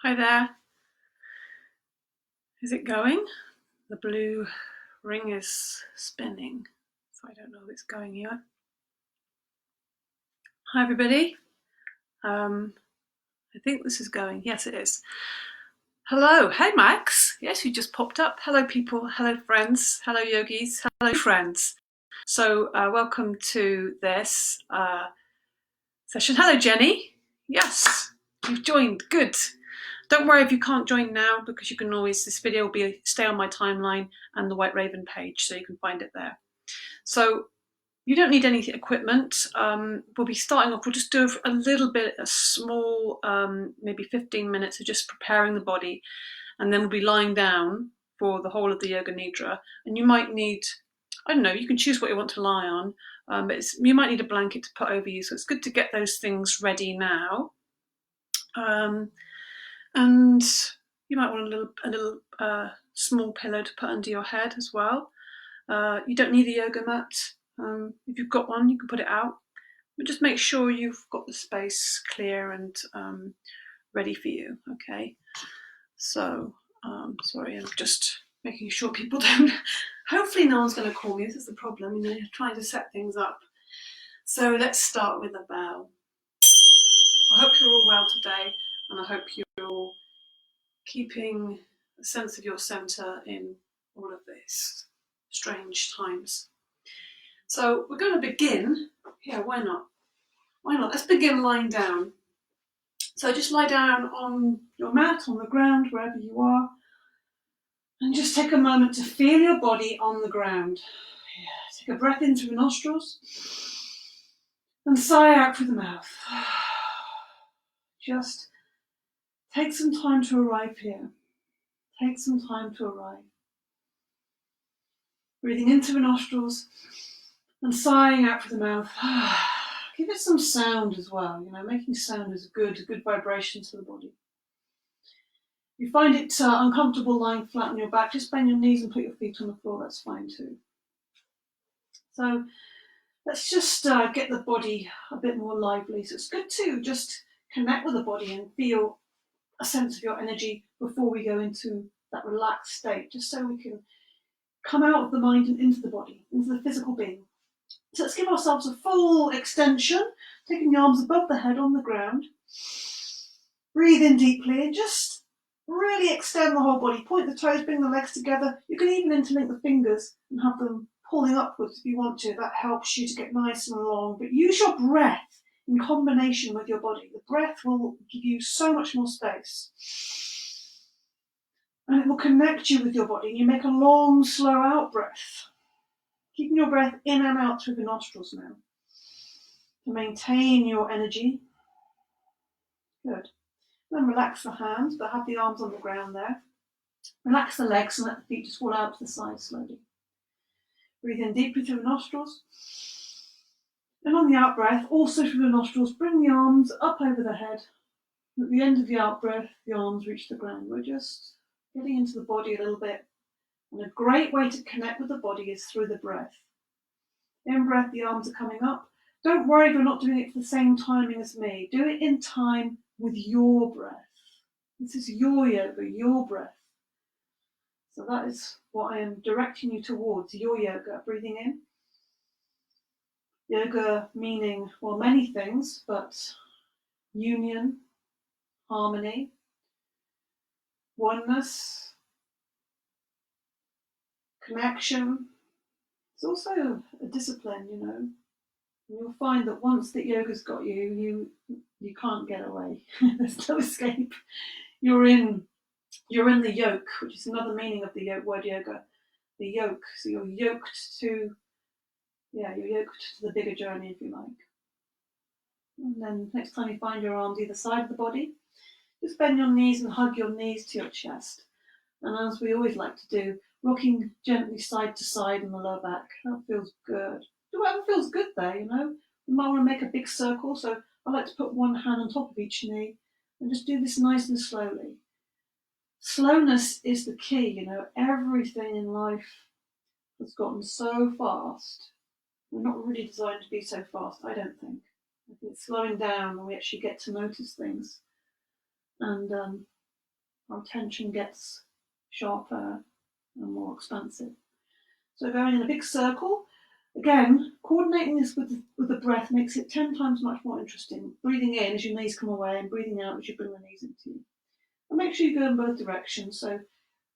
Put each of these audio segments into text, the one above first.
Hi there. Is it going? The blue ring is spinning, so I don't know if it's going yet. Hi everybody. I think this is going. Yes, it is. Hello. Hey Max. Yes, you just popped up. Hello people. Hello friends. Hello yogis. Hello friends. So welcome to this session. Hello Jenny. Yes, you've joined. Good. Don't worry if you can't join now, because you can always, this video will stay on my timeline and the White Raven page, so you can find it there. So you don't need any equipment. We'll be starting off, we'll just do a little bit, a small, maybe 15 minutes of just preparing the body, and then we'll be lying down for the whole of the Yoga Nidra. And you might need, I don't know, you can choose what you want to lie on, but you might need a blanket to put over you, so it's good to get those things ready now. And you might want a little small pillow to put under your head as well. You don't need a yoga mat. If you've got one, you can put it out. But just make sure you've got the space clear and ready for you, okay? So, sorry, I'm just making sure people don't... Hopefully no one's going to call me. This is the problem, you know, you're trying to set things up. So let's start with a bow. I hope you're all well today, and I hope you're keeping a sense of your center in all of these strange times. So we're going to begin. Yeah, why not? Why not? Let's begin lying down. So just lie down on your mat, on the ground, wherever you are, and just take a moment to feel your body on the ground. Yeah, take a breath in through the nostrils and sigh out through the mouth. Just take some time to arrive here. Take some time to arrive. Breathing into the nostrils and sighing out through the mouth. Give it some sound as well. You know, making sound is a good vibration to the body. If you find it uncomfortable lying flat on your back, just bend your knees and put your feet on the floor. That's fine too. So let's just get the body a bit more lively. So it's good to just connect with the body and feel a sense of your energy before we go into that relaxed state, just so we can come out of the mind and into the body, into the physical being. So let's give ourselves a full extension, taking the arms above the head on the ground. Breathe in deeply and just really extend the whole body. Point the toes, bring the legs together. You can even interlink the fingers and have them pulling upwards if you want to. That helps you to get nice and long. But use your breath in combination with your body. The breath will give you so much more space. And it will connect you with your body. And you make a long, slow out breath. Keeping your breath in and out through the nostrils now. To maintain your energy. Good. Then relax the hands, but have the arms on the ground there. Relax the legs and let the feet just fall out to the side slowly. Breathe in deeply through the nostrils. And on the out breath, also through the nostrils, bring the arms up over the head. At the end of the out breath, the arms reach the ground. We're just getting into the body a little bit. And a great way to connect with the body is through the breath. In breath, the arms are coming up. Don't worry if you're not doing it for the same timing as me. Do it in time with your breath. This is your yoga, your breath. So that is what I am directing you towards, your yoga. Breathing in. Yoga meaning, well, many things, but union, harmony, oneness, connection. It's also a discipline, you know. And you'll find that once that yoga's got you, you can't get away. There's no escape. You're in the yoke, which is another meaning of the word yoga. The yoke. So you're yoked to the bigger journey, if you like. And then next time you find your arms either side of the body, just bend your knees and hug your knees to your chest. And as we always like to do, rocking gently side to side in the lower back. That feels good. Do whatever feels good there, you know. You might want to make a big circle, so I like to put one hand on top of each knee and just do this nice and slowly. Slowness is the key, you know. Everything in life has gotten so fast. We're not really designed to be so fast, I don't think. I think it's slowing down and we actually get to notice things. And our attention gets sharper and more expansive. So going in a big circle, again, coordinating this with the breath makes it 10 times much more interesting. Breathing in as your knees come away and breathing out as you bring the knees into you. And make sure you go in both directions. So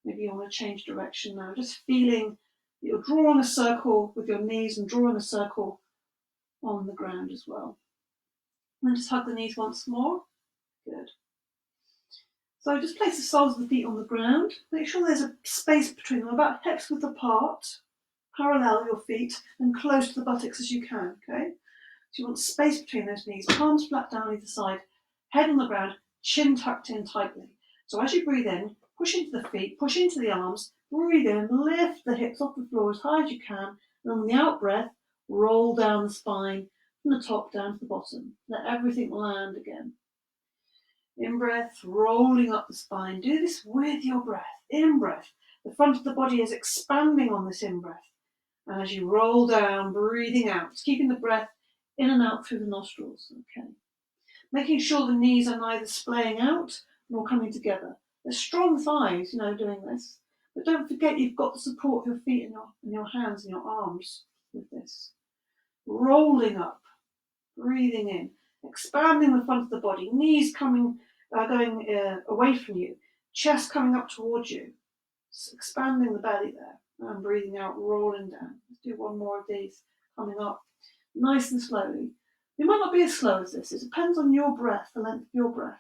maybe you want to change direction now. Just feeling that you're drawing a circle with your knees and drawing a circle on the ground as well. And then just hug the knees once more. Good. So just place the soles of the feet on the ground. Make sure there's a space between them, about hips width apart. Parallel your feet and close to the buttocks as you can, okay? So you want space between those knees, palms flat down either side, head on the ground, chin tucked in tightly. So as you breathe in, push into the feet, push into the arms, breathe in, lift the hips off the floor as high as you can, and on the out breath, roll down the spine from the top down to the bottom. Let everything land again. In breath, rolling up the spine. Do this with your breath. In breath, the front of the body is expanding on this in breath. And as you roll down, breathing out, keeping the breath in and out through the nostrils. Okay. Making sure the knees are neither splaying out nor coming together. There's strong thighs, doing this. But don't forget you've got the support of your feet and your hands and your arms with this. Rolling up, breathing in, expanding the front of the body, knees going away from you, chest coming up towards you, expanding the belly there. And breathing out, rolling down. Let's do one more of these, coming up nice and slowly. You might not be as slow as this. It depends on your breath, the length of your breath.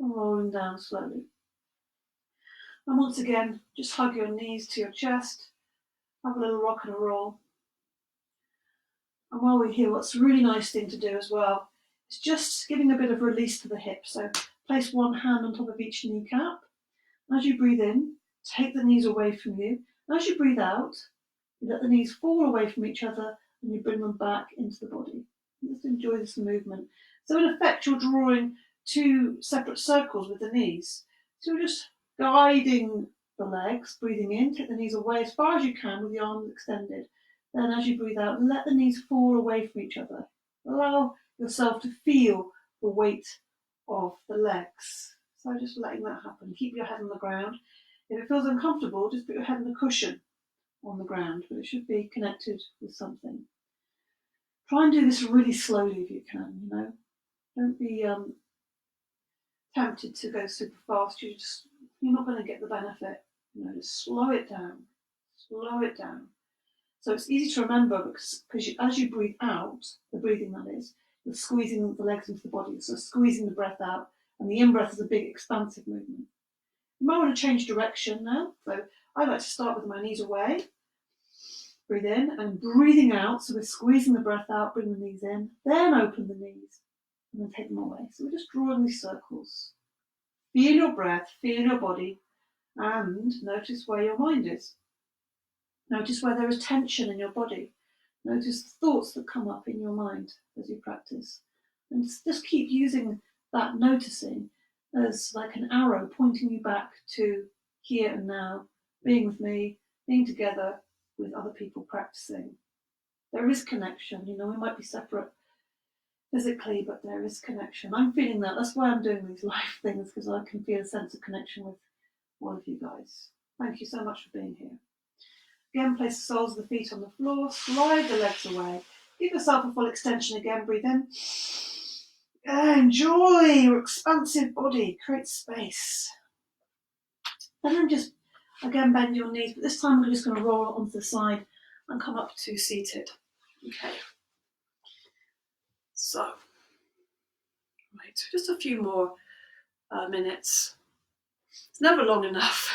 And rolling down slowly. And once again, just hug your knees to your chest. Have a little rock and a roll. And while we're here, what's a really nice thing to do as well is just giving a bit of release to the hips. So place one hand on top of each kneecap. As you breathe in, take the knees away from you. As you breathe out, you let the knees fall away from each other and you bring them back into the body. Just enjoy this movement. So in effect, you're drawing two separate circles with the knees. So you're just guiding the legs, breathing in, take the knees away as far as you can with the arms extended. Then as you breathe out, let the knees fall away from each other. Allow yourself to feel the weight of the legs. So just letting that happen. Keep your head on the ground. If it feels uncomfortable, just put your head on a cushion on the ground, but it should be connected with something. Try and do this really slowly if you can, Don't be tempted to go super fast. You're not going to get the benefit. Just slow it down. Slow it down. So it's easy to remember because as you breathe out, the breathing that is, you're squeezing the legs into the body, so squeezing the breath out, and the in-breath is a big expansive movement. You might want to change direction now. So I like to start with my knees away. Breathe in and breathing out. So we're squeezing the breath out, bring the knees in, then open the knees and then take them away. So we're just drawing these circles. Feel your breath, feel your body, and notice where your mind is. Notice where there is tension in your body. Notice the thoughts that come up in your mind as you practice. And just keep using that noticing as like an arrow pointing you back to here and now, being with me, being together with other people practicing. There is connection, we might be separate physically, but there is connection. I'm feeling that. That's why I'm doing these live things, because I can feel a sense of connection with all of you guys. Thank you so much for being here. Again, place the soles of the feet on the floor, slide the legs away. Give yourself a full extension again, breathe in. Enjoy your expansive body, create space. And then just, again, bend your knees, but this time we're just going to roll onto the side and come up to seated. Okay. So, right, just a few more minutes. It's never long enough.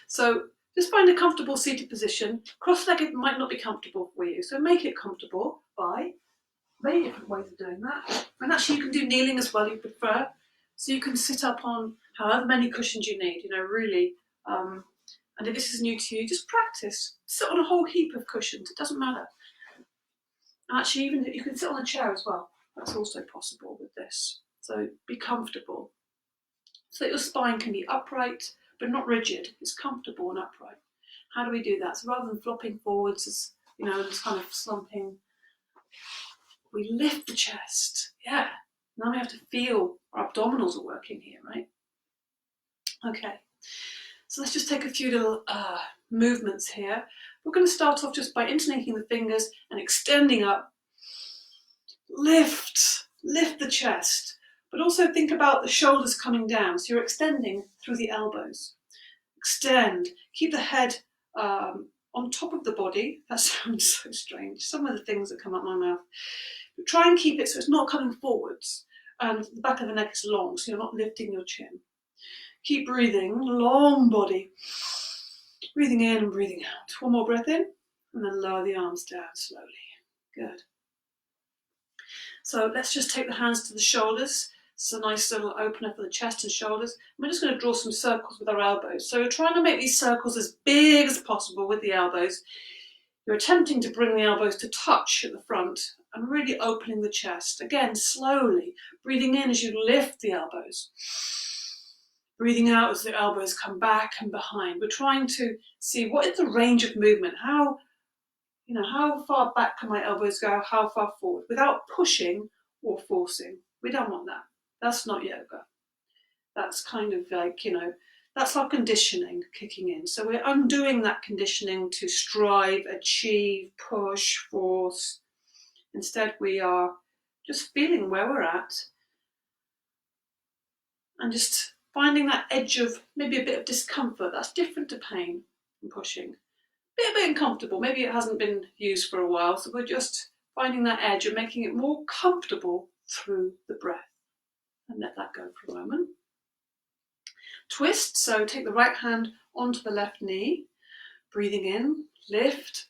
So just find a comfortable seated position. Cross-legged might not be comfortable for you, so make it comfortable by many different ways of doing that. And actually you can do kneeling as well if you prefer. So you can sit up on however many cushions you need, really. And if this is new to you, just practice. Sit on a whole heap of cushions, it doesn't matter. Actually, even you can sit on a chair as well. That's also possible with this. So be comfortable. So that your spine can be upright, but not rigid. It's comfortable and upright. How do we do that? So rather than flopping forwards, as just kind of slumping, we lift the chest. Yeah. Now we have to feel our abdominals are working here, right? Okay, so let's just take a few little movements here. We're going to start off just by interlacing the fingers and extending up. Lift the chest, but also think about the shoulders coming down. So you're extending through the elbows. Extend, keep the head on top of the body. That sounds so strange. Some of the things that come out my mouth. But try and keep it so it's not coming forwards and the back of the neck is long, so you're not lifting your chin. Keep breathing, long body. Breathing in and breathing out. One more breath in and then lower the arms down slowly. Good. So let's just take the hands to the shoulders. It's a nice little opener for the chest and shoulders. We're just going to draw some circles with our elbows. So we're trying to make these circles as big as possible with the elbows. You're attempting to bring the elbows to touch at the front and really opening the chest. Again, slowly. Breathing in as you lift the elbows. Breathing out as the elbows come back and behind. We're trying to see what is the range of movement. How far back can my elbows go? How far forward? Without pushing or forcing. We don't want that. That's not yoga. That's kind of like, that's our conditioning kicking in. So we're undoing that conditioning to strive, achieve, push, force. Instead, we are just feeling where we're at and just finding that edge of maybe a bit of discomfort. That's different to pain and pushing. A bit uncomfortable. Maybe it hasn't been used for a while. So we're just finding that edge and making it more comfortable through the breath. And let that go for a moment. Twist, so take the right hand onto the left knee, breathing in, lift,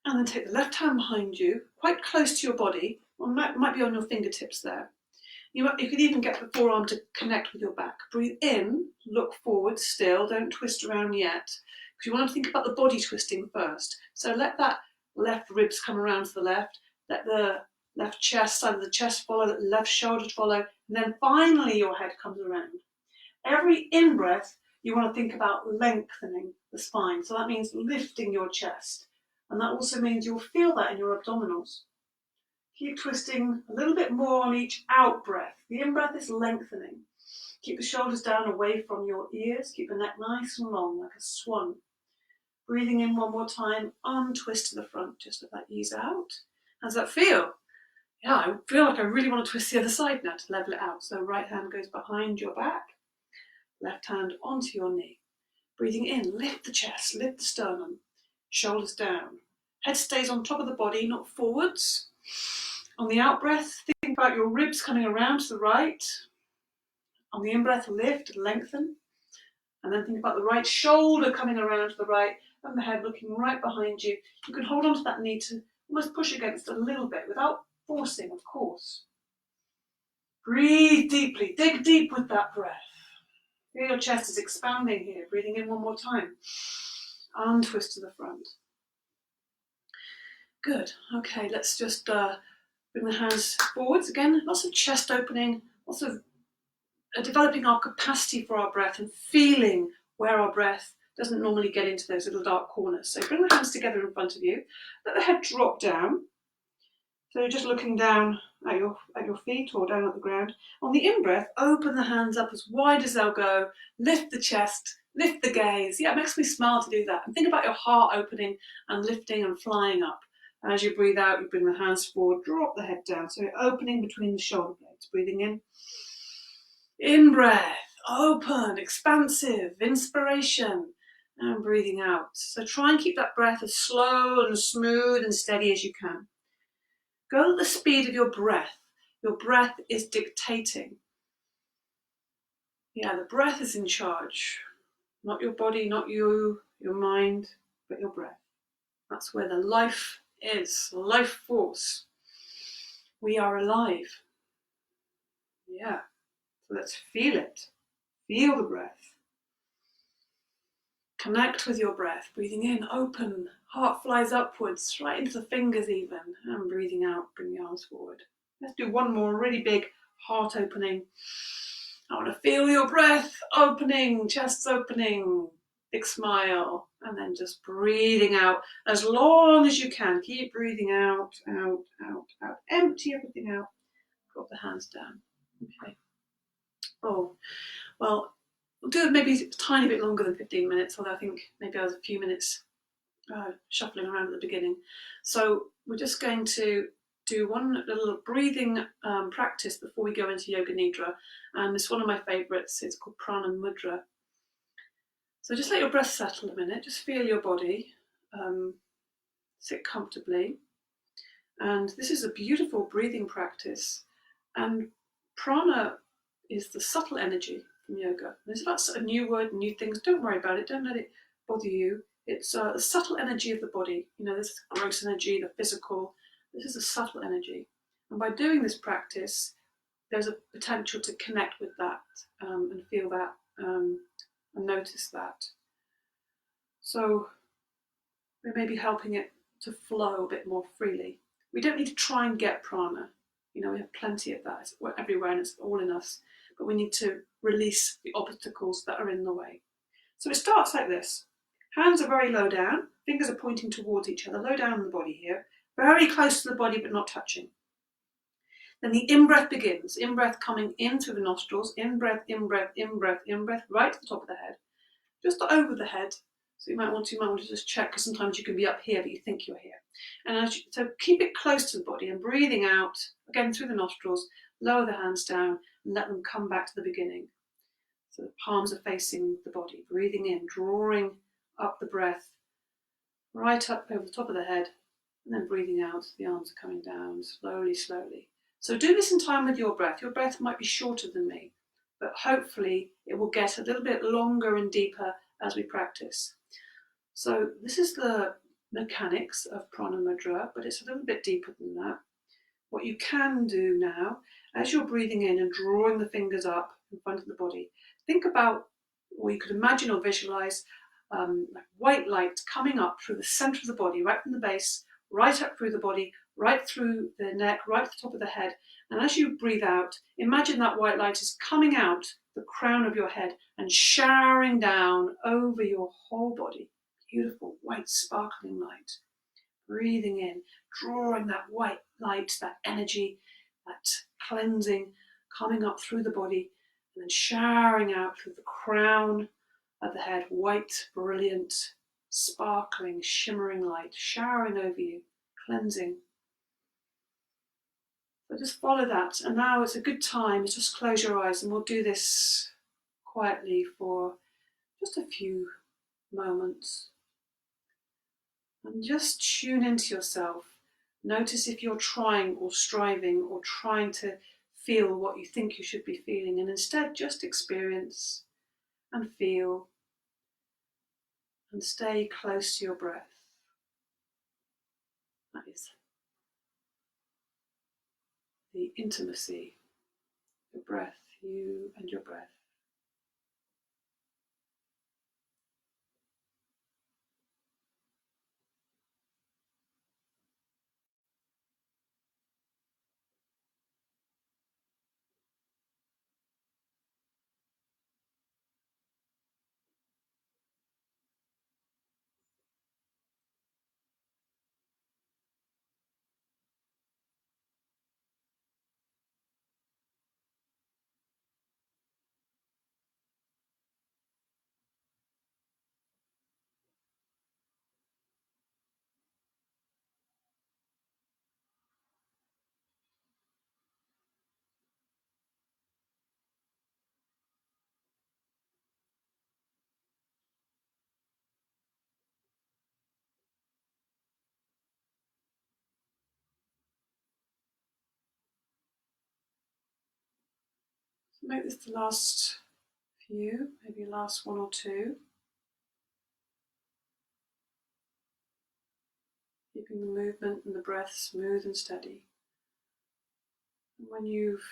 and then take the left hand behind you, quite close to your body, or might be on your fingertips there. You could even get the forearm to connect with your back. Breathe in, look forward still, don't twist around yet, because you want to think about the body twisting first. So let that left ribs come around to the left, let the left chest, side of the chest follow, let the left shoulder follow, and then finally your head comes around. Every in-breath, you want to think about lengthening the spine. So that means lifting your chest. And that also means you'll feel that in your abdominals. Keep twisting a little bit more on each out-breath. The in-breath is lengthening. Keep the shoulders down away from your ears. Keep the neck nice and long, like a swan. Breathing in one more time, untwist to the front, just let that ease out. How does that feel? Yeah, I feel like I really want to twist the other side now to level it out. So right hand goes behind your back. Left hand onto your knee. Breathing in, lift the chest, lift the sternum, shoulders down. Head stays on top of the body, not forwards. On the out breath, think about your ribs coming around to the right. On the in breath, lift and lengthen. And then think about the right shoulder coming around to the right and the head looking right behind you. You can hold onto that knee to almost push against a little bit without forcing, of course. Breathe deeply, dig deep with that breath. Feel your chest is expanding here. Breathing in one more time. Untwist to the front. Good. Okay, let's just bring the hands forwards again. Lots of chest opening, lots of developing our capacity for our breath and feeling where our breath doesn't normally get into those little dark corners. So bring the hands together in front of you. Let the head drop down. So you're just looking down at your feet or down at the ground. On the in-breath, open the hands up as wide as they'll go. Lift the chest, lift the gaze. Yeah, it makes me smile to do that. And think about your heart opening and lifting and flying up. And as you breathe out, you bring the hands forward, drop the head down. So you're opening between the shoulder blades. Breathing in. In-breath, open, expansive, inspiration. And breathing out. So try and keep that breath as slow and smooth and steady as you can. Go at the speed of your breath. Your breath is dictating. Yeah, the breath is in charge. Not your body, not you, your mind, but your breath. That's where the life is, life force. We are alive. Yeah, so let's feel it. Feel the breath. Connect with your breath. Breathing in, open. Heart flies upwards, right into the fingers even. And breathing out, bring the arms forward. Let's do one more really big heart opening. I want to feel your breath opening, chest opening, big smile. And then just breathing out as long as you can. Keep breathing out, out, out, out. Empty everything out. Drop the hands down. Okay. Oh, well, We'll do it maybe a tiny bit longer than 15 minutes, although I think maybe I was a few minutes shuffling around at the beginning. So we're just going to do one little breathing practice before we go into Yoga Nidra, and it's one of my favourites. It's called Prana Mudra. So just let your breath settle a minute, just feel your body, sit comfortably, and this is a beautiful breathing practice. And prana is the subtle energy from yoga. There's lots of new word, new things. Don't worry about it. Don't let it bother you. It's the subtle energy of the body. You know, this is gross energy, the physical. This is a subtle energy. And by doing this practice, there's a potential to connect with that and feel that and notice that. So we may be helping it to flow a bit more freely. We don't need to try and get prana. You know, we have plenty of that. It's everywhere and it's all in us. But we need to release the obstacles that are in the way. So it starts like this. Hands are very low down. Fingers are pointing towards each other, low down in the body here. Very close to the body, but not touching. Then the in-breath begins. In-breath coming in through the nostrils. In-breath, in-breath, in-breath, in-breath, right to the top of the head. Just over the head. So you might want to just check, because sometimes you can be up here, but you think you're here. And so keep it close to the body and breathing out, again through the nostrils, lower the hands down and let them come back to the beginning. So the palms are facing the body, breathing in, drawing up the breath, right up over the top of the head, and then breathing out, the arms are coming down slowly, slowly. So do this in time with your breath. Your breath might be shorter than me, but hopefully it will get a little bit longer and deeper as we practice. So this is the mechanics of Prana Mudra, but it's a little bit deeper than that. What you can do now, as you're breathing in and drawing the fingers up in front of the body, think about, or you could imagine or visualize, like white light coming up through the center of the body, right from the base, right up through the body, right through the neck, right to the top of the head. And as you breathe out, imagine that white light is coming out the crown of your head and showering down over your whole body. Beautiful white sparkling light. Breathing in, drawing that white light, that energy, that cleansing, coming up through the body, and then showering out through the crown of the head. White, brilliant, sparkling, shimmering light, showering over you, cleansing. So just follow that. And now it's a good time to just close your eyes, and we'll do this quietly for just a few moments. And just tune into yourself. Notice if you're trying or striving or trying to feel what you think you should be feeling, and instead just experience and feel and stay close to your breath. That is the intimacy, your breath, you and your breath. So make this the last few, maybe last one or two. Keeping the movement and the breath smooth and steady. And when you've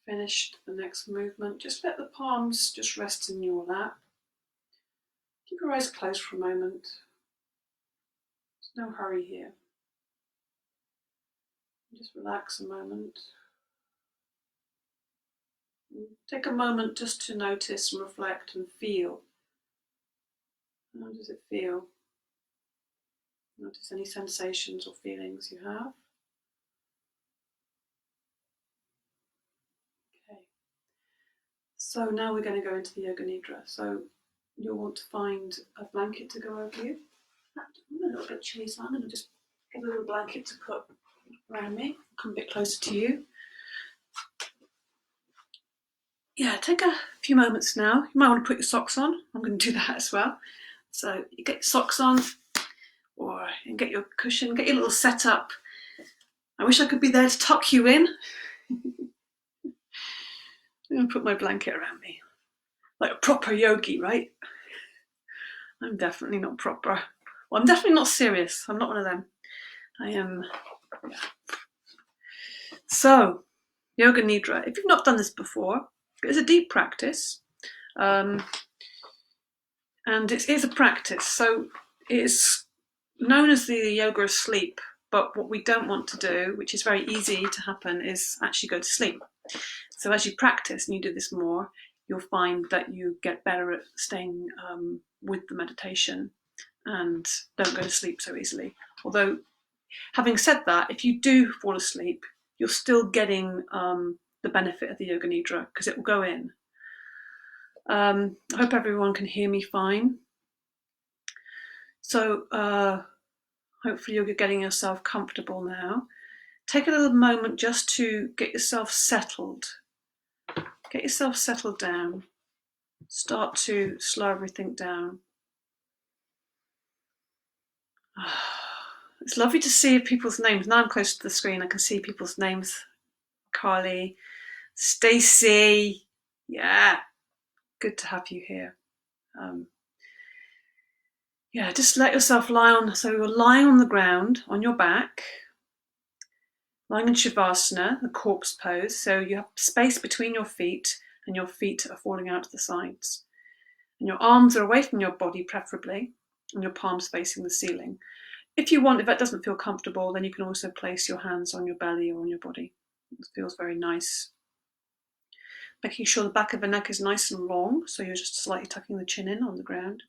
finished the next movement, just let the palms just rest in your lap. Keep your eyes closed for a moment. There's no hurry here. Just relax a moment. And take a moment just to notice and reflect and feel. How does it feel? Notice any sensations or feelings you have. So now we're going to go into the Yoga Nidra. So you'll want to find a blanket to go over you. I'm a little bit chilly, so I'm going to just get a little blanket to put around me. Come a bit closer to you. Yeah, take a few moments now. You might want to put your socks on. I'm going to do that as well. So you get your socks on, or you get your cushion, get your little setup. I wish I could be there to tuck you in. I'm going to put my blanket around me. Like a proper yogi, right? I'm definitely not proper. Well, I'm definitely not serious. I'm not one of them. I am, yeah. So, Yoga Nidra. If you've not done this before, it's a deep practice. And it is a practice. So it's known as the yoga of sleep. But what we don't want to do, which is very easy to happen, is actually go to sleep. So as you practice and you do this more, you'll find that you get better at staying with the meditation and don't go to sleep so easily. Although, having said that, if you do fall asleep, you're still getting the benefit of the Yoga Nidra because it will go in. I hope everyone can hear me fine. So hopefully you're getting yourself comfortable now. Take a little moment just to get yourself settled. Get yourself settled down. Start to slow everything down. It's lovely to see people's names. Now I'm close to the screen, I can see people's names. Carly, Stacey, yeah, good to have you here. Yeah, just let yourself lie on. So you're lying on the ground, on your back, lying in Shavasana, the corpse pose. So you have space between your feet and your feet are falling out to the sides. And your arms are away from your body, preferably, and your palms facing the ceiling. If you want, if that doesn't feel comfortable, then you can also place your hands on your belly or on your body. It feels very nice. Making sure the back of the neck is nice and long, so you're just slightly tucking the chin in on the ground.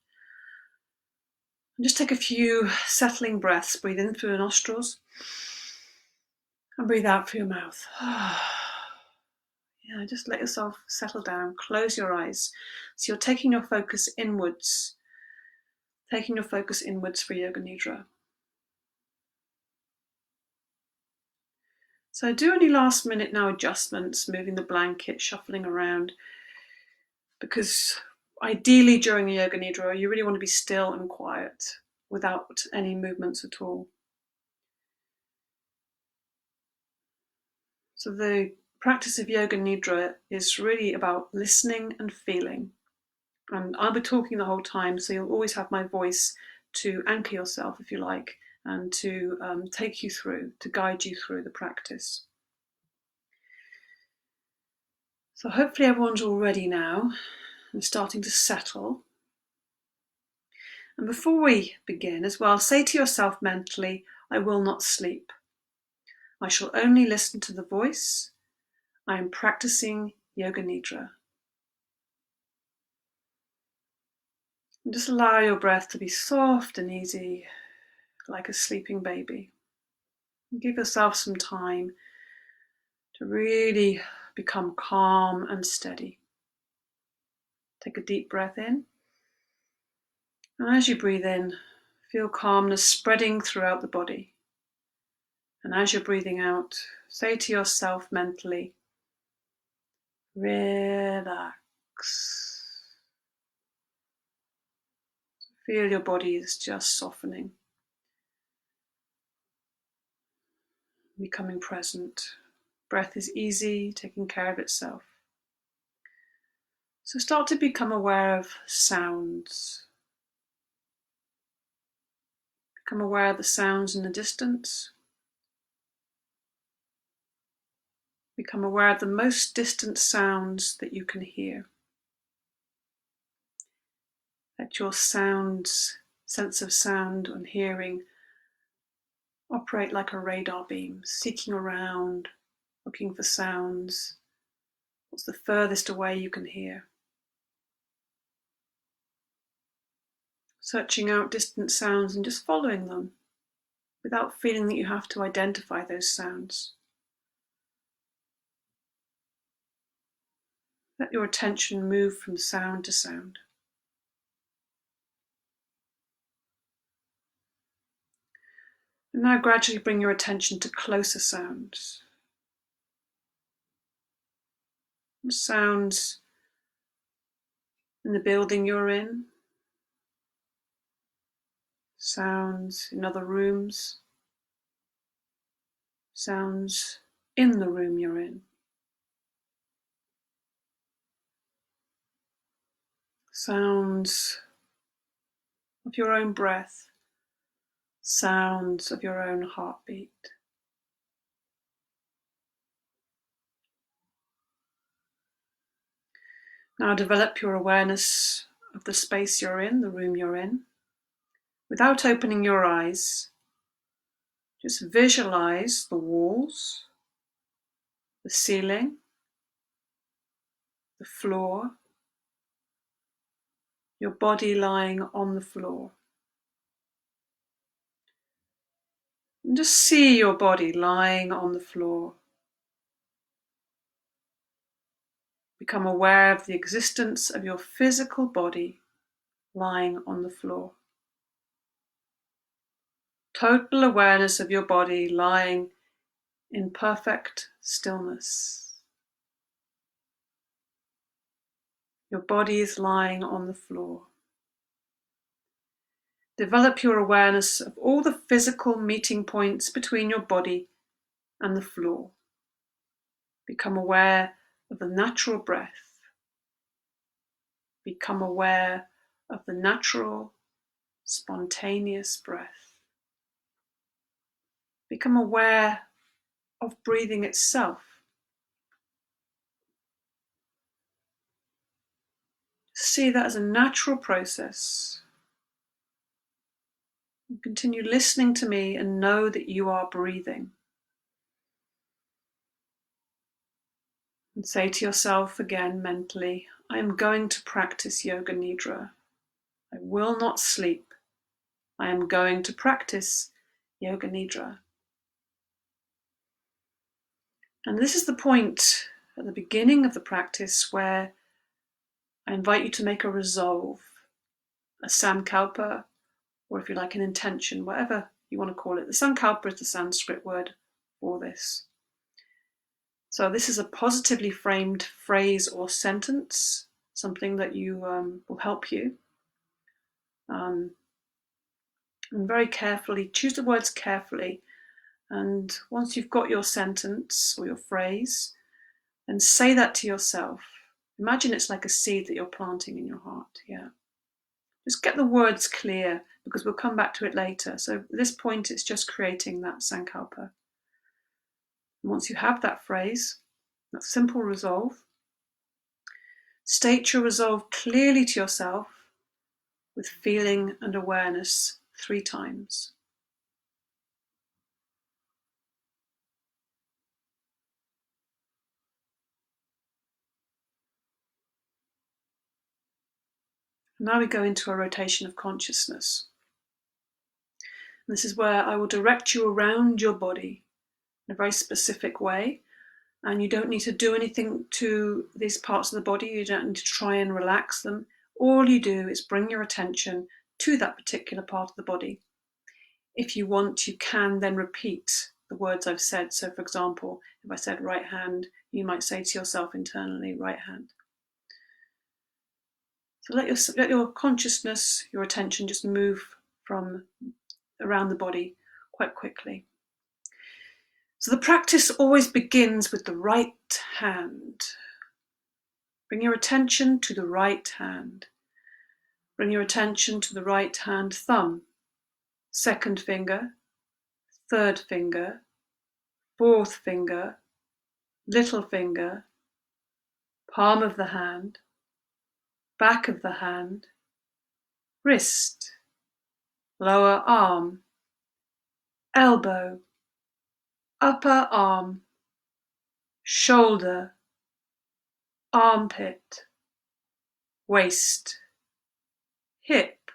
And just take a few settling breaths. Breathe in through the nostrils and breathe out through your mouth. Yeah, just let yourself settle down. Close your eyes. So you're taking your focus inwards. Taking your focus inwards for Yoga Nidra. So do any last minute now adjustments, moving the blanket, shuffling around, because ideally during a Yoga Nidra you really want to be still and quiet without any movements at all. So the practice of Yoga Nidra is really about listening and feeling. And I'll be talking the whole time, so you'll always have my voice to anchor yourself, if you like, and to take you through, to guide you through the practice. So hopefully everyone's all ready now and starting to settle. And before we begin as well, say to yourself mentally, I will not sleep. I shall only listen to the voice. I am practicing Yoga Nidra. And just allow your breath to be soft and easy, like a sleeping baby. And give yourself some time to really become calm and steady. Take a deep breath in. And as you breathe in, feel calmness spreading throughout the body. And as you're breathing out, say to yourself mentally, relax. Feel your body is just softening, becoming present. Breath is easy, taking care of itself. So start to become aware of sounds. Become aware of the sounds in the distance. Become aware of the most distant sounds that you can hear. Let your sense of sound and hearing operate like a radar beam, seeking around, looking for sounds. What's the furthest away you can hear? Searching out distant sounds and just following them without feeling that you have to identify those sounds. Let your attention move from sound to sound. And now gradually bring your attention to closer sounds. Sounds in the building you're in, sounds in other rooms, sounds in the room you're in. Sounds of your own breath, sounds of your own heartbeat. Now develop your awareness of the space you're in, the room you're in. Without opening your eyes, just visualize the walls, the ceiling, the floor, your body lying on the floor. And just see your body lying on the floor. Become aware of the existence of your physical body lying on the floor. Total awareness of your body lying in perfect stillness. Your body is lying on the floor. Develop your awareness of all the physical meeting points between your body and the floor. Become aware of the natural breath. Become aware of the natural, spontaneous breath. Become aware of breathing itself. See that as a natural process. And continue listening to me and know that you are breathing. And say to yourself again mentally, I am going to practice Yoga Nidra. I will not sleep. I am going to practice Yoga Nidra. And this is the point at the beginning of the practice where I invite you to make a resolve, a sankalpa, or if you like an intention, whatever you want to call it. The sankalpa is the Sanskrit word for this. So this is a positively framed phrase or sentence, something that will help you. And very carefully, choose the words carefully. And once you've got your sentence or your phrase, then say that to yourself. Imagine it's like a seed that you're planting in your heart. Yeah. Just get the words clear because we'll come back to it later. So at this point, it's just creating that sankalpa. And once you have that phrase, that simple resolve, state your resolve clearly to yourself with feeling and awareness 3 times. Now we go into a rotation of consciousness. And this is where I will direct you around your body in a very specific way. And you don't need to do anything to these parts of the body. You don't need to try and relax them. All you do is bring your attention to that particular part of the body. If you want, you can then repeat the words I've said. So for example, if I said right hand, you might say to yourself internally, right hand. So let your consciousness, your attention just move from around the body quite quickly. So the practice always begins with the right hand. Bring your attention to the right hand. Bring your attention to the right hand thumb, 2nd finger, 3rd finger, 4th finger, little finger, palm of the hand, back of the hand, wrist, lower arm, elbow, upper arm, shoulder, armpit, waist, hip,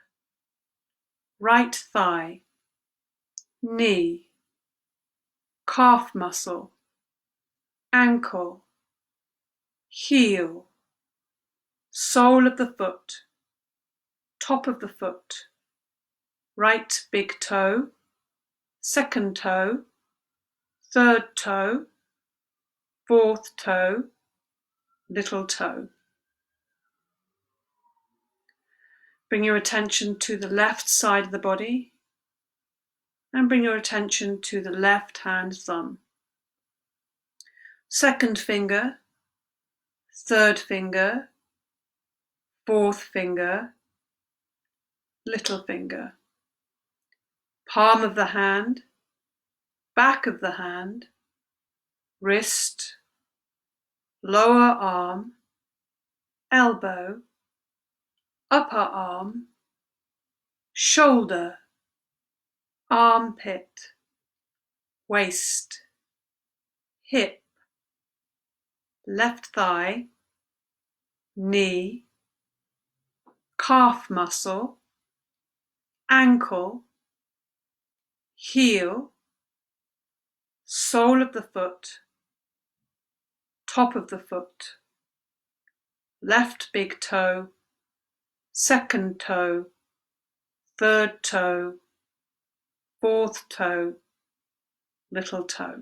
right thigh, knee, calf muscle, ankle, heel, sole of the foot, top of the foot, right big toe, second toe, third toe, fourth toe, little toe. Bring your attention to the left side of the body and bring your attention to the left hand thumb. Second finger, third finger, fourth finger, little finger. Palm of the hand, back of the hand, wrist, lower arm, elbow, upper arm, shoulder, armpit, waist, hip, left thigh, knee, calf muscle, ankle, heel, sole of the foot, top of the foot, left big toe, second toe, third toe, fourth toe, little toe.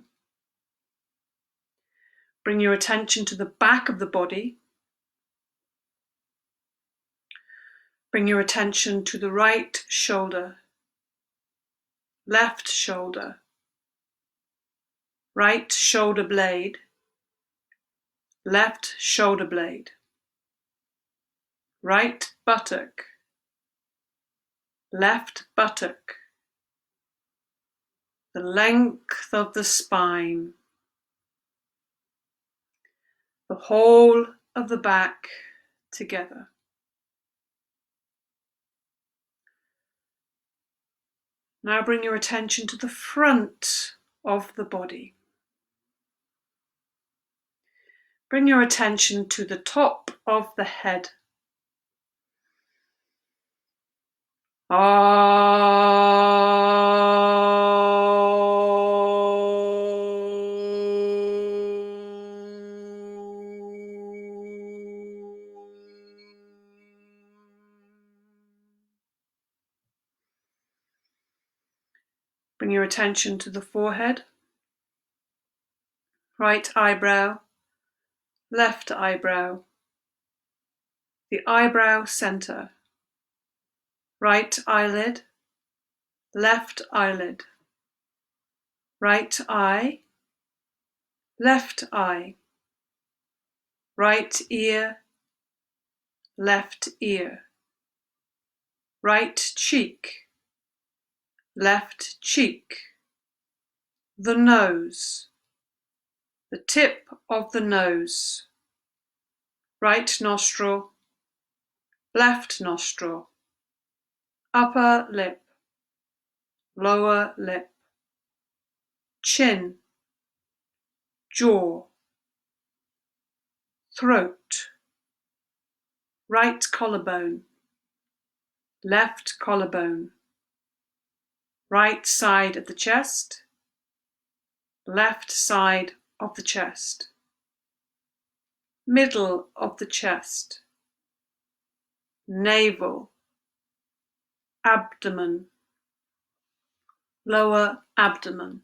Bring your attention to the back of the body. Bring your attention to the right shoulder, left shoulder, right shoulder blade, left shoulder blade, right buttock, left buttock, the length of the spine, the whole of the back together. Now bring your attention to the front of the body. Bring your attention to the top of the head. Bring your attention to the forehead, right eyebrow, left eyebrow, the eyebrow center, right eyelid, left eyelid, right eye, left eye, right ear, left ear, right cheek, left cheek, the nose, the tip of the nose, right nostril, left nostril, upper lip, lower lip, chin, jaw, throat, right collarbone, left collarbone, right side of the chest, left side of the chest, middle of the chest, navel, abdomen, lower abdomen.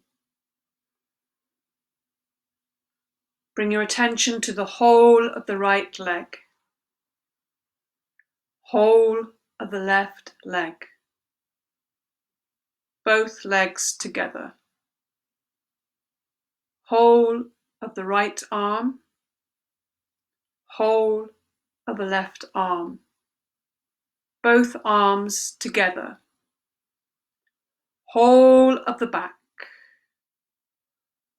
Bring your attention to the whole of the right leg, whole of the left leg, both legs together, whole of the right arm, whole of the left arm, both arms together, whole of the back,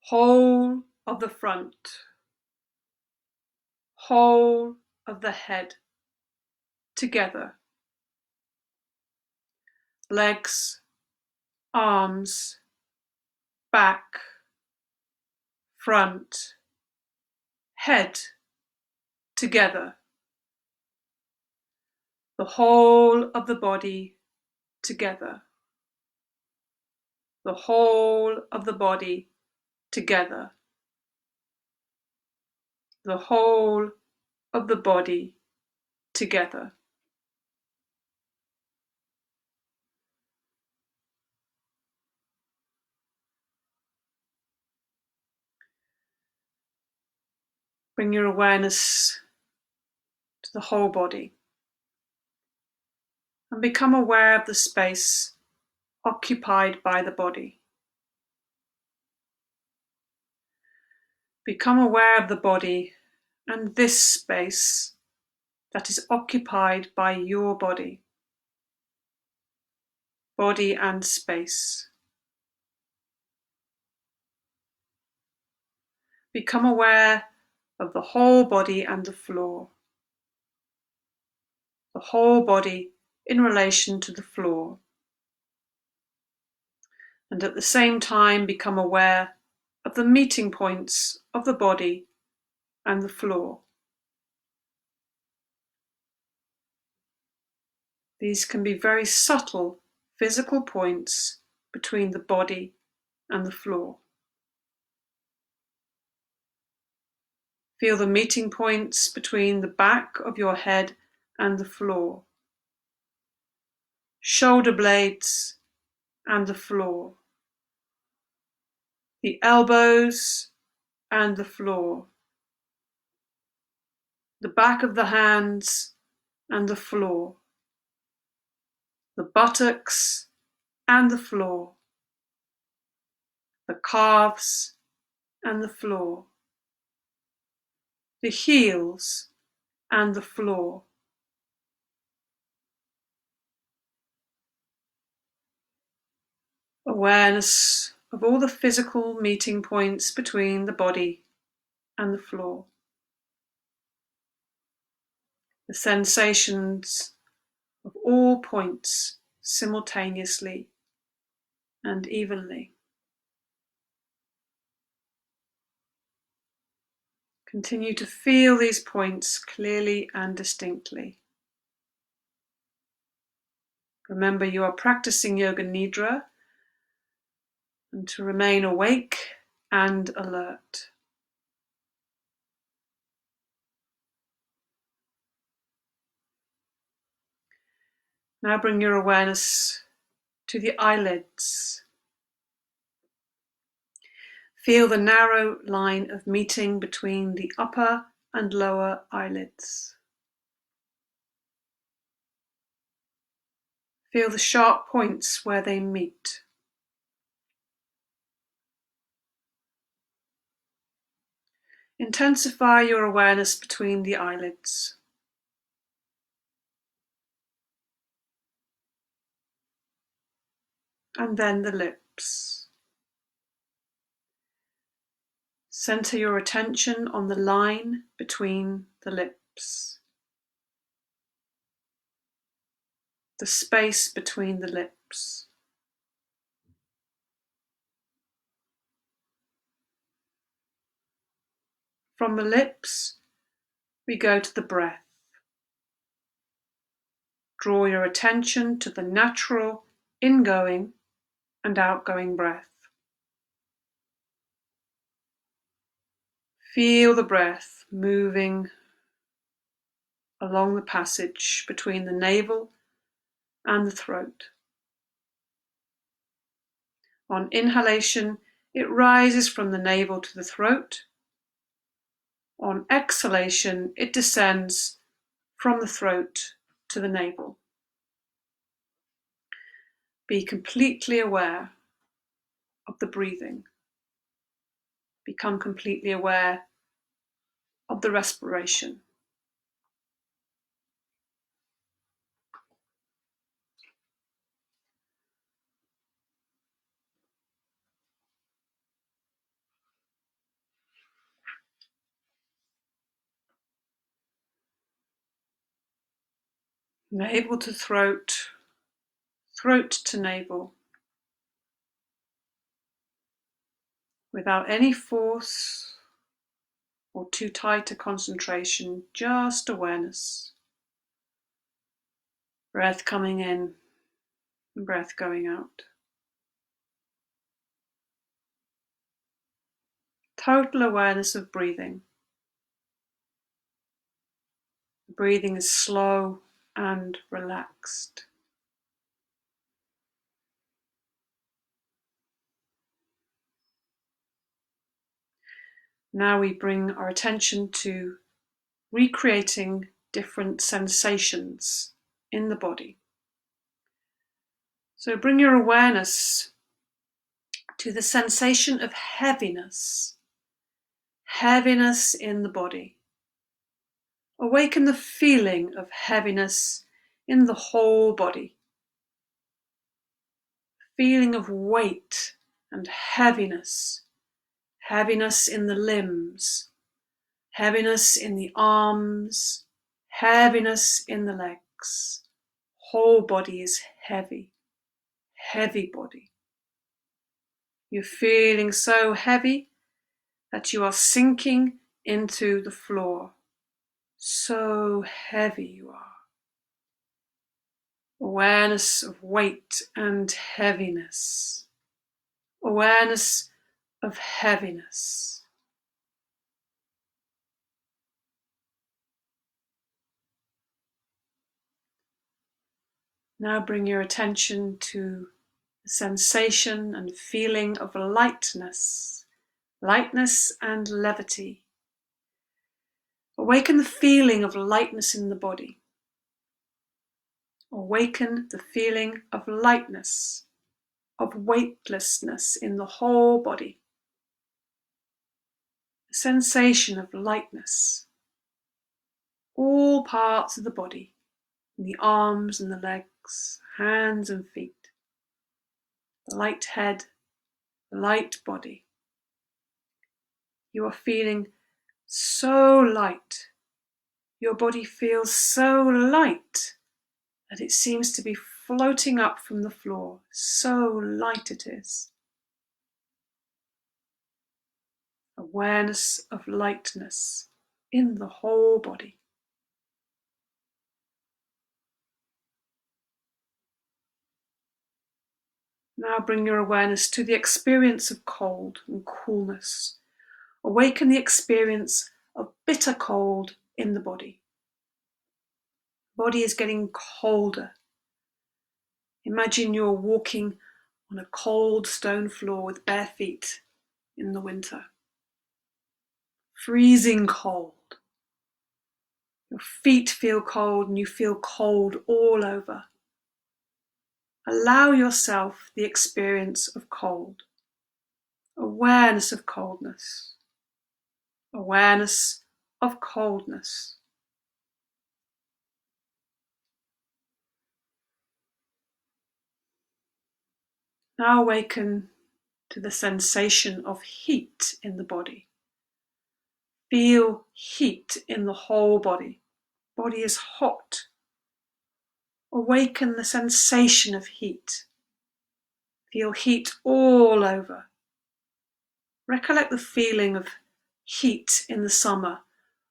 whole of the front, whole of the head together, legs, arms, back, front, head together, the whole of the body together, the whole of the body together, the whole of the body together. Bring your awareness to the whole body and become aware of the space occupied by the body. Become aware of the body and this space that is occupied by your body. Body and space. Become aware of the whole body and the floor. The whole body in relation to the floor. And at the same time become aware of the meeting points of the body and the floor. These can be very subtle physical points between the body and the floor. Feel the meeting points between the back of your head and the floor, shoulder blades and the floor, the elbows and the floor, the back of the hands and the floor, the buttocks and the floor, the calves and the floor, the heels and the floor. Awareness of all the physical meeting points between the body and the floor. The sensations of all points simultaneously and evenly. Continue to feel these points clearly and distinctly. Remember, you are practicing Yoga Nidra, and to remain awake and alert. Now bring your awareness to the eyelids. Feel the narrow line of meeting between the upper and lower eyelids. Feel the sharp points where they meet. Intensify your awareness between the eyelids. And then the lips. Center your attention on the line between the lips. The space between the lips. From the lips, we go to the breath. Draw your attention to the natural ingoing and outgoing breath. Feel the breath moving along the passage between the navel and the throat. On inhalation, it rises from the navel to the throat. On exhalation, it descends from the throat to the navel. Be completely aware of the breathing. Become completely aware of the respiration. Navel to throat, throat to navel. Without any force or too tight a concentration, just awareness. Breath coming in and breath going out. Total awareness of breathing. The Breathing is slow and relaxed. Now we bring our attention to recreating different sensations in the body. So bring your awareness to the sensation of heaviness, heaviness in the body. Awaken the feeling of heaviness in the whole body. Feeling of weight and heaviness, heaviness in the limbs, heaviness in the arms, heaviness in the legs. Whole body is heavy, heavy body. You're feeling so heavy that you are sinking into the floor. So heavy you are. Awareness of weight and heaviness. Awareness of heaviness. Now bring your attention to the sensation and feeling of lightness, lightness and levity. Awaken the feeling of lightness in the body. Awaken the feeling of lightness, of weightlessness in the whole body. The sensation of lightness. All parts of the body, in the arms and the legs, hands and feet. The light head, the light body. You are feeling so light. Your body feels so light that it seems to be floating up from the floor. So light it is. Awareness of lightness in the whole body. Now bring your awareness to the experience of cold and coolness. Awaken the experience of bitter cold in the body. The body is getting colder. Imagine you're walking on a cold stone floor with bare feet in the winter. Freezing cold. Your feet feel cold and you feel cold all over. Allow yourself the experience of cold. Awareness of coldness. Awareness of coldness. Now awaken to the sensation of heat in the body. Feel heat in the whole body. Body is hot. Awaken the sensation of heat. Feel heat all over. Recollect the feeling of heat in the summer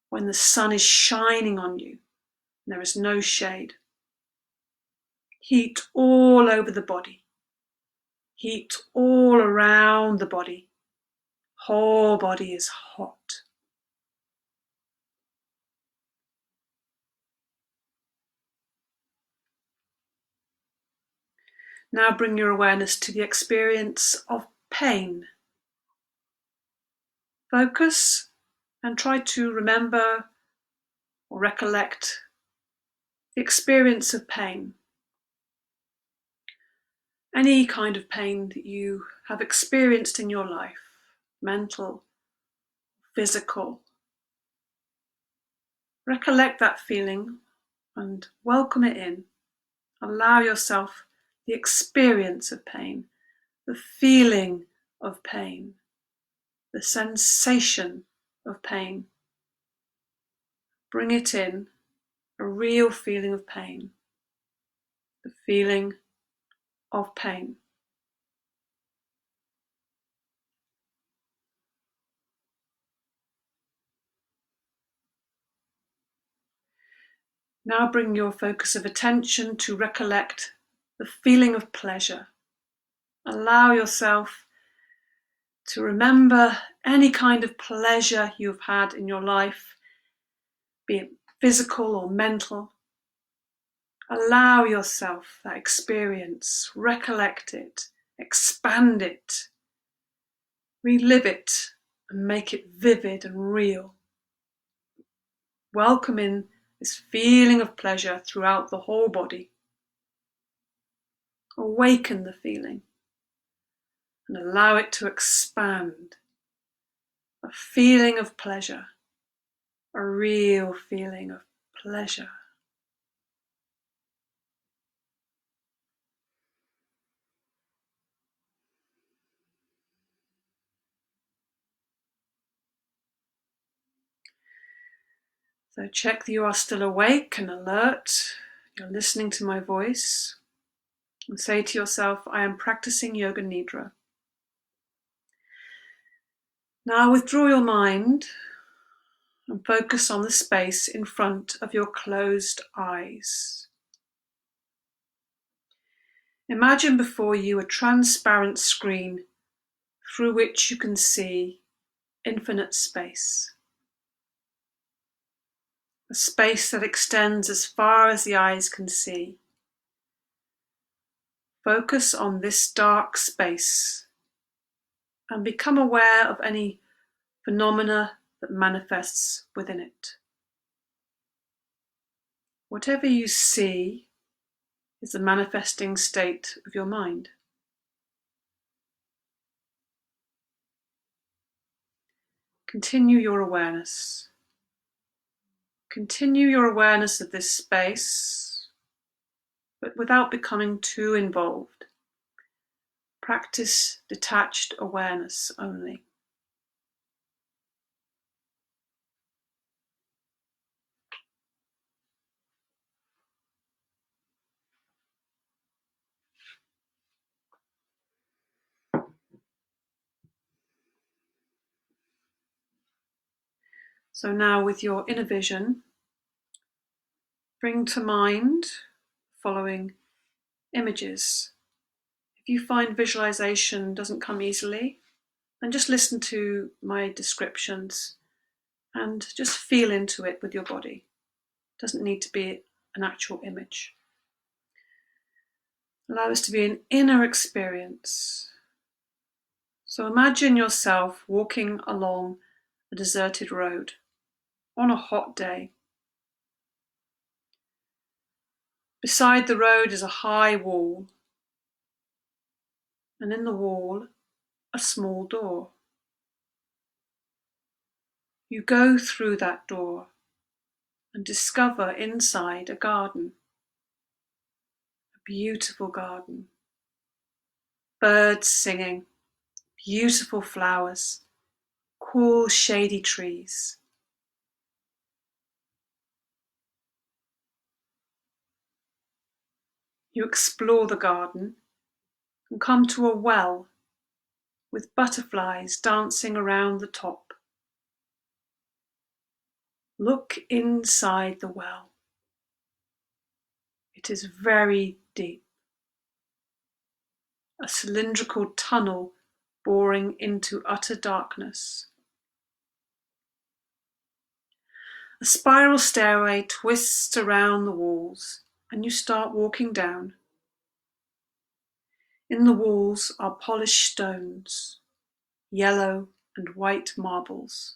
when the sun is shining on you and there is no shade. Heat all over the body. Heat all around the body. Whole body is hot. Now bring your awareness to the experience of pain. Focus and try to remember or recollect the experience of pain. Any kind of pain that you have experienced in your life, mental, physical. Recollect that feeling and welcome it in. Allow yourself the experience of pain, the feeling of pain, the sensation of pain. Bring it in, a real feeling of pain, the feeling of pain. Now bring your focus of attention to recollect the feeling of pleasure. Allow yourself to remember any kind of pleasure you've had in your life, be it physical or mental. Allow yourself that experience, recollect it, expand it, relive it, and make it vivid and real. Welcome in this feeling of pleasure throughout the whole body. Awaken the feeling and allow it to expand. A feeling of pleasure, a real feeling of pleasure. So check that you are still awake and alert. You're listening to my voice. And say to yourself, I am practicing Yoga Nidra. Now withdraw your mind and focus on the space in front of your closed eyes. Imagine before you a transparent screen through which you can see infinite space. A space that extends as far as the eyes can see. Focus on this dark space and become aware of any phenomena that manifests within it. Whatever you see is the manifesting state of your mind. Continue your awareness. Continue your awareness of this space, but without becoming too involved. Practice detached awareness only. So now with your inner vision, bring to mind following images. If you find visualization doesn't come easily, then just listen to my descriptions and just feel into it with your body. It doesn't need to be an actual image. Allow this to be an inner experience. So imagine yourself walking along a deserted road on a hot day. Beside the road is a high wall, and in the wall, a small door. You go through that door and discover inside a garden, a beautiful garden. Birds singing, beautiful flowers, cool shady trees. You explore the garden and come to a well with butterflies dancing around the top. Look inside the well. It is very deep. A cylindrical tunnel boring into utter darkness. A spiral stairway twists around the walls, and you start walking down. In the walls are polished stones, yellow and white marbles,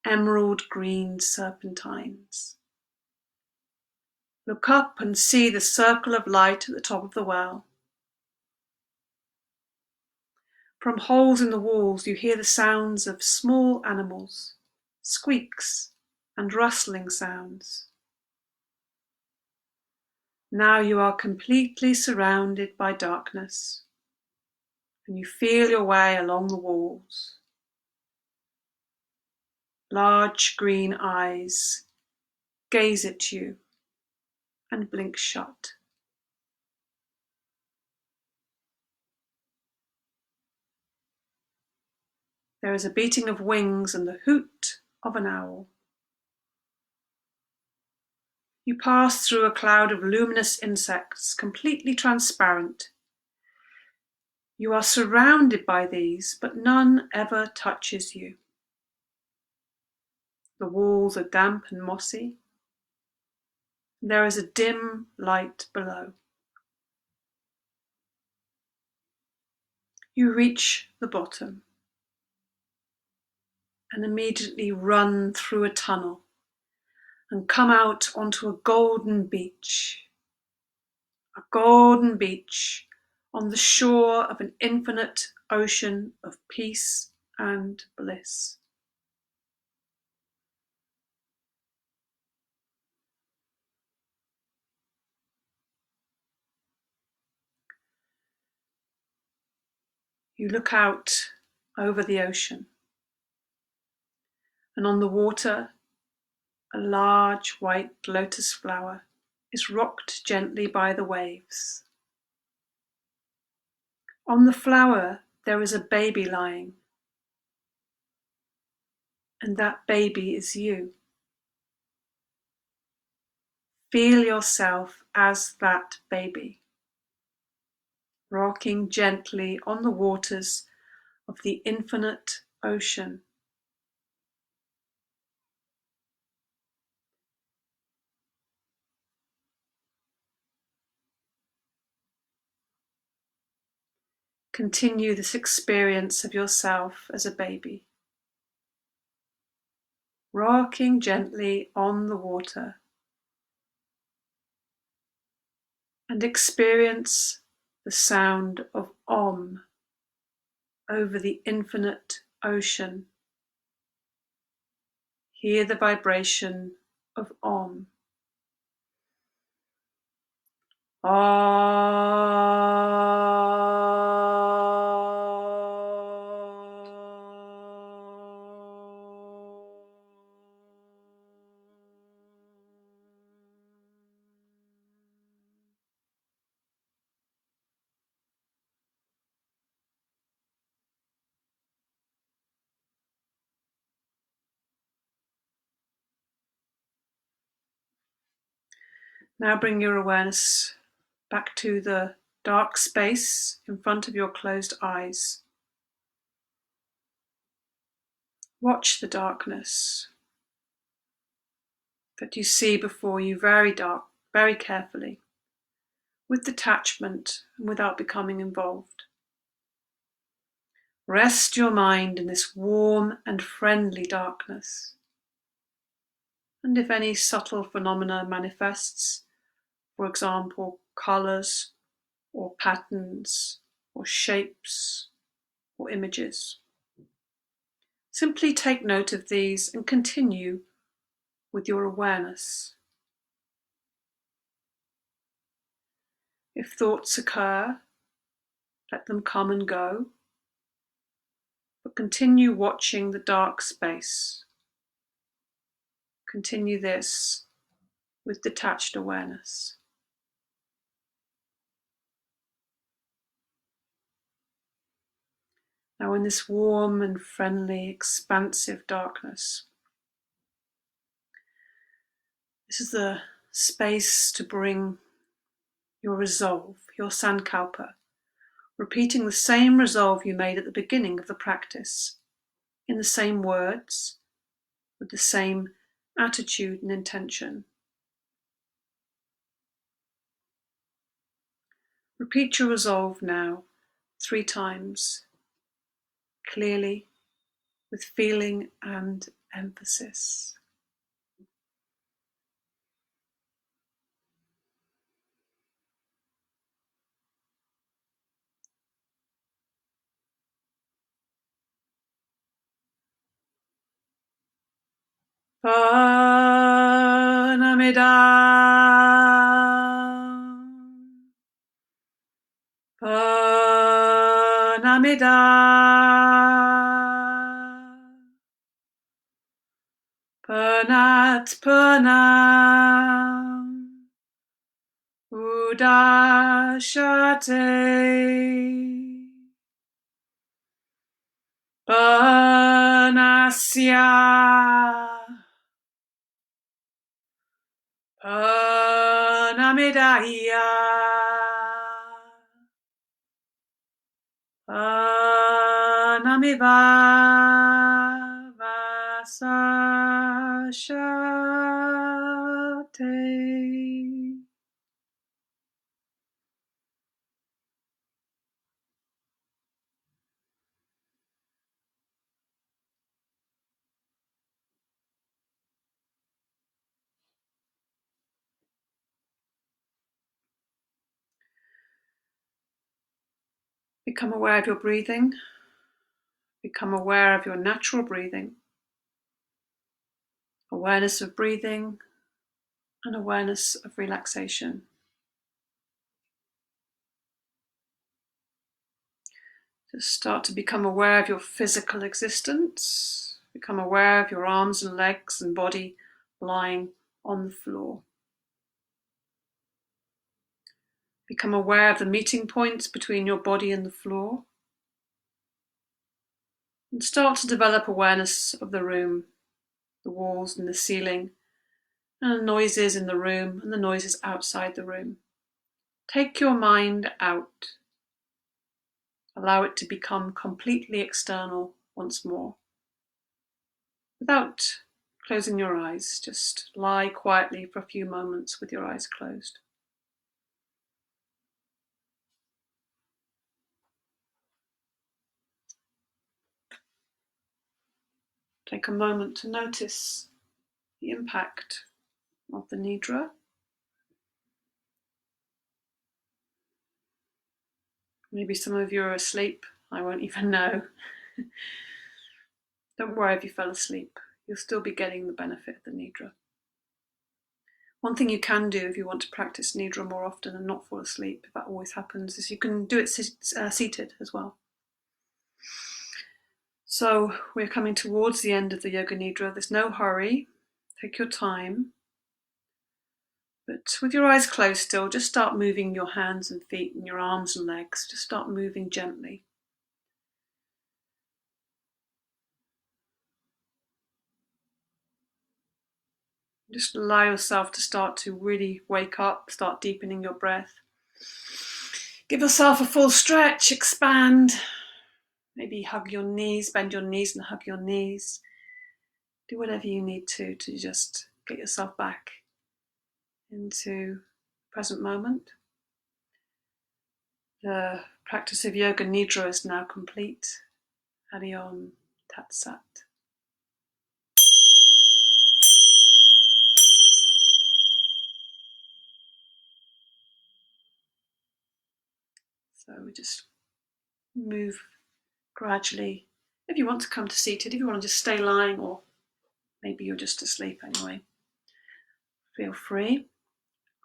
emerald green serpentines. Look up and see the circle of light at the top of the well. From holes in the walls you hear the sounds of small animals, squeaks and rustling sounds. Now you are completely surrounded by darkness, and you feel your way along the walls. Large green eyes gaze at you and blink shut. There is a beating of wings and the hoot of an owl. You pass through a cloud of luminous insects, completely transparent. You are surrounded by these, but none ever touches you. The walls are damp and mossy, There is a dim light below. You reach the bottom and immediately run through a tunnel and come out onto a golden beach. A golden beach on the shore of an infinite ocean of peace and bliss. You look out over the ocean, and on the water, a large white lotus flower is rocked gently by the waves. On the flower, there is a baby lying, and that baby is you. Feel yourself as that baby, rocking gently on the waters of the infinite ocean. Continue this experience of yourself as a baby, rocking gently on the water, and experience the sound of Om over the infinite ocean. Hear the vibration of Om. Now bring your awareness back to the dark space in front of your closed eyes. Watch the darkness that you see before you very carefully, with detachment and without becoming involved. Rest your mind in this warm and friendly darkness. And if any subtle phenomena manifests, for example, colors or patterns or shapes or images, simply take note of these and continue with your awareness. If thoughts occur, let them come and go, but continue watching the dark space. Continue this with detached awareness. Now, in this warm and friendly, expansive darkness, this is the space to bring your resolve, your sankalpa, repeating the same resolve you made at the beginning of the practice, in the same words, with the same attitude and intention. Repeat your resolve now 3 times, clearly, with feeling and emphasis. Prana Mudra, Prana Mudra, Pranat Pranam, Udashate, Pranasya, Pranamidaya, Pranamiva Vasashate. Become aware of your breathing. Become aware of your natural breathing. Awareness of breathing and awareness of relaxation. Just start to become aware of your physical existence. Become aware of your arms and legs and body lying on the floor. Become aware of the meeting points between your body and the floor. And start to develop awareness of the room, the walls and the ceiling, and the noises in the room and the noises outside the room. Take your mind out. Allow it to become completely external once more. Without closing your eyes, just lie quietly for a few moments with your eyes closed. Take a moment to notice the impact of the Nidra. Maybe some of you are asleep. I won't even know. Don't worry if you fell asleep. You'll still be getting the benefit of the Nidra. One thing you can do if you want to practice Nidra more often and not fall asleep, if that always happens, is you can do it seated as well. So we're coming towards the end of the Yoga Nidra. There's no hurry. Take your time. But with your eyes closed still, just start moving your hands and feet and your arms and legs. Just start moving gently. Just allow yourself to start to really wake up, start deepening your breath. Give yourself a full stretch, expand. Maybe hug your knees, bend your knees and hug your knees. Do whatever you need to just get yourself back into the present moment. The practice of Yoga Nidra is now complete. Hari Om Tat Sat. So we just move gradually. If you want to come to seated, if you want to just stay lying, or maybe you're just asleep anyway, feel free.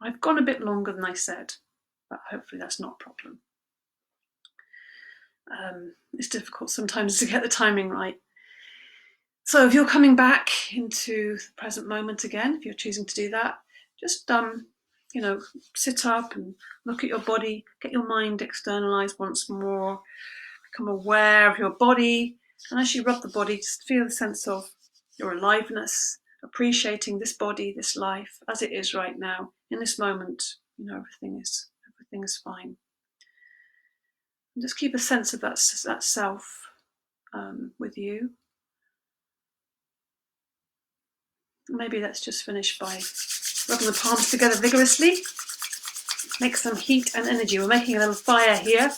I've gone a bit longer than I said, but hopefully that's not a problem. It's difficult sometimes to get the timing right. So if you're coming back into the present moment again, if you're choosing to do that, just sit up and look at your body, get your mind externalized once more, become aware of your body, and as you rub the body, just feel the sense of your aliveness, appreciating this body, this life as it is right now. In this moment, everything is fine. And just keep a sense of that self with you. Maybe let's just finish by rubbing the palms together vigorously. Make some heat and energy. We're making a little fire here.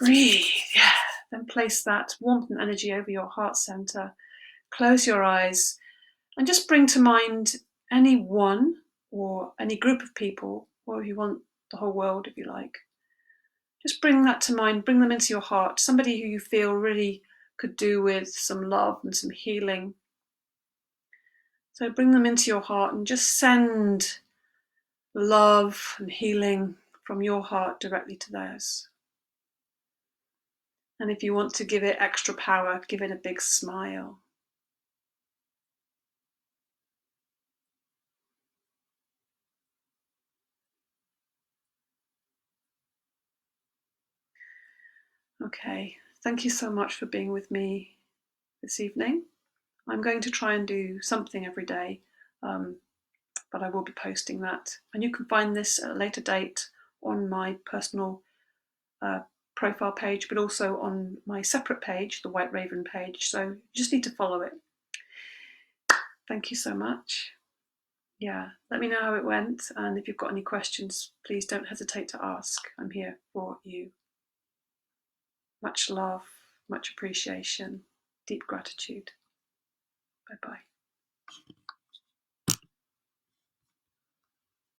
Breathe, yeah. Then place that warmth and energy over your heart center. Close your eyes and just bring to mind any one or any group of people, or if you want the whole world, if you like. Just bring that to mind, bring them into your heart. Somebody who you feel really could do with some love and some healing. So bring them into your heart and just send love and healing from your heart directly to theirs. And if you want to give it extra power, give it a big smile. Okay, thank you so much for being with me this evening. I'm going to try and do something every day, but I will be posting that. And you can find this at a later date on my personal profile page, but also on my separate page, the White Raven page. So you just need to follow it. Thank you so much. Yeah, let me know how it went. And if you've got any questions, please don't hesitate to ask. I'm here for you. Much love, much appreciation, deep gratitude. Bye-bye.